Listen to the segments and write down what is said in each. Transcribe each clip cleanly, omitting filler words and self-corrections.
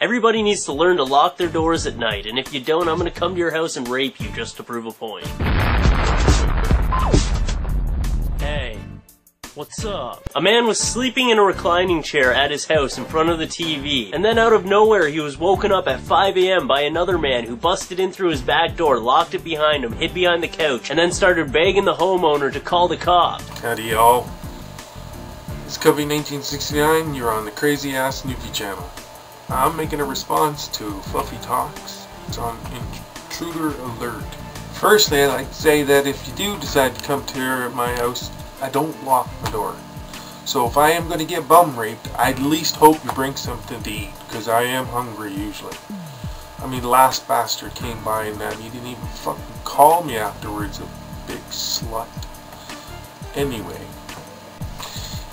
Everybody needs to learn to lock their doors at night, and if you don't, I'm gonna come to your house and rape you just to prove a point. Hey, what's up? A man was sleeping in a reclining chair at his house in front of the TV, and then out of nowhere he was woken up at 5 a.m. by another man who busted in through his back door, locked it behind him, hid behind the couch, and then started begging the homeowner to call the cops. Howdy y'all. It's Covey 1969, you're on the Crazy Ass Nuki channel. I'm making a response to FluffeeTalks. It's on Intruder Alert. Firstly, I'd like to say that if you do decide to come to my house, I don't lock my door. So if I am going to get bum raped, I'd at least hope you bring something to eat, because I am hungry usually. I mean, the last bastard came by and he didn't even fucking call me afterwards, a big slut. Anyway.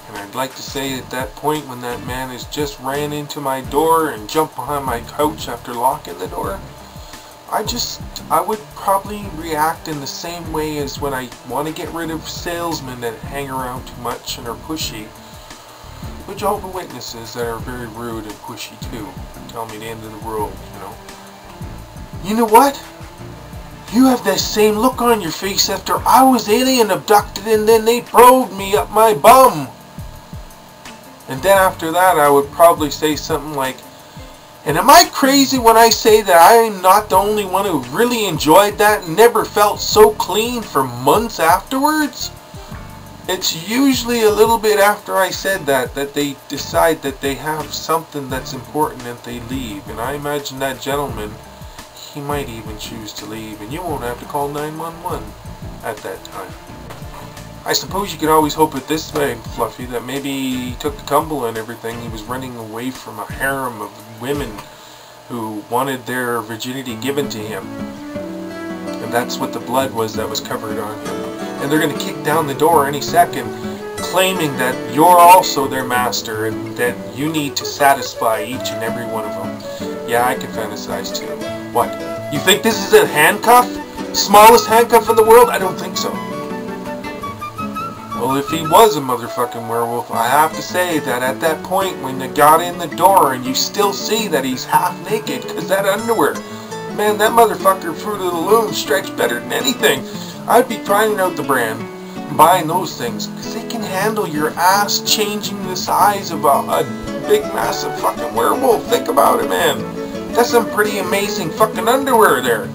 And I'd like to say at that point when that man has just ran into my door and jumped behind my couch after locking the door, I would probably react in the same way as when I want to get rid of salesmen that hang around too much and are pushy. But Jehovah's Witnesses that are very rude and pushy too. Tell me the end of the world, you know. You know what? You have that same look on your face after I was alien abducted and then they probed me up my bum. And then after that I would probably say something like, and am I crazy when I say that I am not the only one who really enjoyed that and never felt so clean for months afterwards? It's usually a little bit after I said that they decide that they have something that's important and they leave. And I imagine that gentleman, he might even choose to leave and you won't have to call 911 at that time. I suppose you could always hope it this way, Fluffy, that maybe he took the tumble and everything. He was running away from a harem of women who wanted their virginity given to him. And that's what the blood was that was covered on him. And they're going to kick down the door any second, claiming that you're also their master and that you need to satisfy each and every one of them. Yeah, I can fantasize too. What? You think this is a handcuff? Smallest handcuff in the world? I don't think so. Well, if he was a motherfucking werewolf, I have to say that at that point when they got in the door and you still see that he's half naked, because that underwear, man, that motherfucker Fruit of the Loom stretched better than anything. I'd be finding out the brand, buying those things, because they can handle your ass changing the size of a big massive fucking werewolf. Think about it, man. That's some pretty amazing fucking underwear there.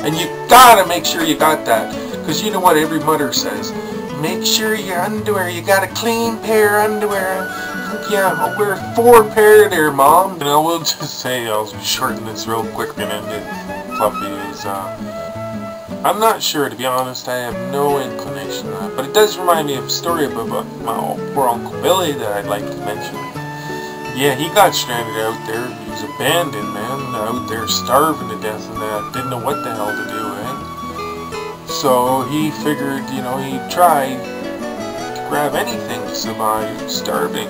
And you gotta make sure you got that, because you know what every mother says. Make sure your underwear, you got a clean pair of underwear. Yeah, I'll wear 4 pair there, Mom. And I will just say, I'll shorten this real quick and end it, Fluffy, is, I'm not sure, to be honest. I have no inclination on it. But it does remind me of a story about my poor Uncle Billy that I'd like to mention. Yeah, he got stranded out there. He was abandoned, man, out there starving to death and didn't know what the hell to do, eh? So he figured, you know, he'd try to grab anything to survive starving.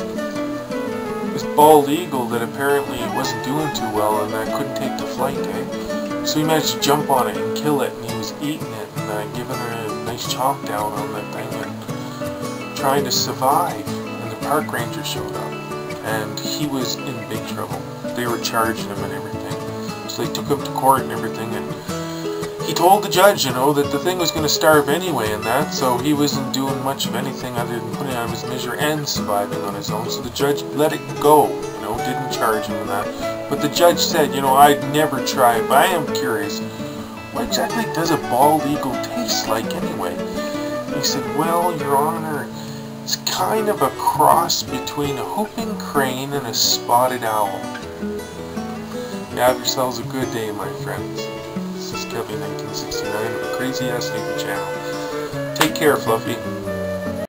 This bald eagle that apparently wasn't doing too well and couldn't take the flight, eh? So he managed to jump on it and kill it, and he was eating it and giving her a nice chomp down on that thing and trying to survive. And the park ranger showed up, and he was in big trouble. They were charging him and everything. So they took him to court and everything, and he told the judge, you know, that the thing was going to starve anyway and that, so he wasn't doing much of anything other than putting on his measure and surviving on his own. So the judge let it go, you know, didn't charge him with that. But the judge said, you know, I'd never try it, but I am curious, what exactly does a bald eagle taste like anyway? And he said, well, Your Honor, it's kind of a cross between a whooping crane and a spotted owl. You have yourselves a good day, my friends. This is Covey 1969 of the Crazy Ass Nuki channel. Take care, Fluffy.